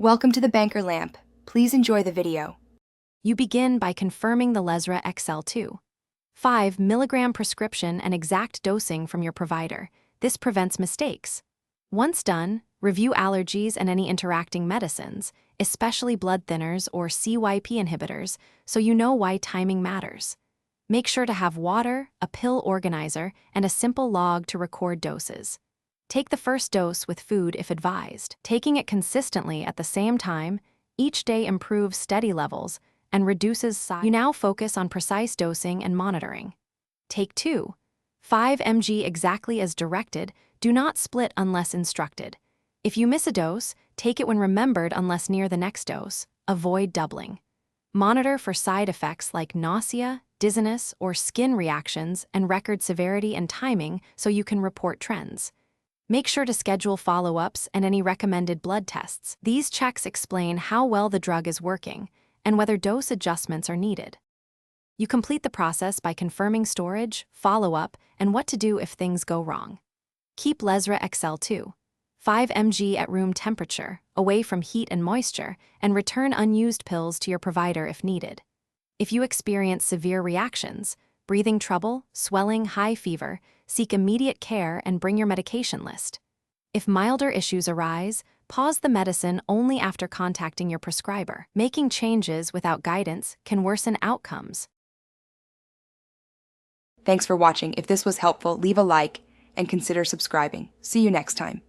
Welcome to the Banker Lamp. Please enjoy the video. You begin by confirming the Lezra Excel 5 mg prescription and exact dosing from your provider. This prevents mistakes. Once done, review allergies and any interacting medicines, especially blood thinners or CYP inhibitors, so you know why timing matters. Make sure to have water, a pill organizer, and a simple log to record doses. Take the first dose with food if advised. Taking it consistently at the same time, each day improves steady levels and reduces side. You now focus on precise dosing and monitoring. Take 2. 5 mg exactly as directed. Do not split unless instructed. If you miss a dose, take it when remembered unless near the next dose. Avoid doubling. Monitor for side effects like nausea, dizziness, or skin reactions and record severity and timing so you can report trends. Make sure to schedule follow-ups and any recommended blood tests. These checks explain how well the drug is working and whether dose adjustments are needed. You complete the process by confirming storage, follow-up, and what to do if things go wrong. Keep Lezra Excel 5 mg at room temperature, away from heat and moisture, and return unused pills to your provider if needed. If you experience severe reactions, breathing trouble, swelling, high fever, seek immediate care and bring your medication list. If milder issues arise, pause the medicine only after contacting your prescriber. Making changes without guidance can worsen outcomes. Thanks for watching. If this was helpful, leave a like and consider subscribing. See you next time.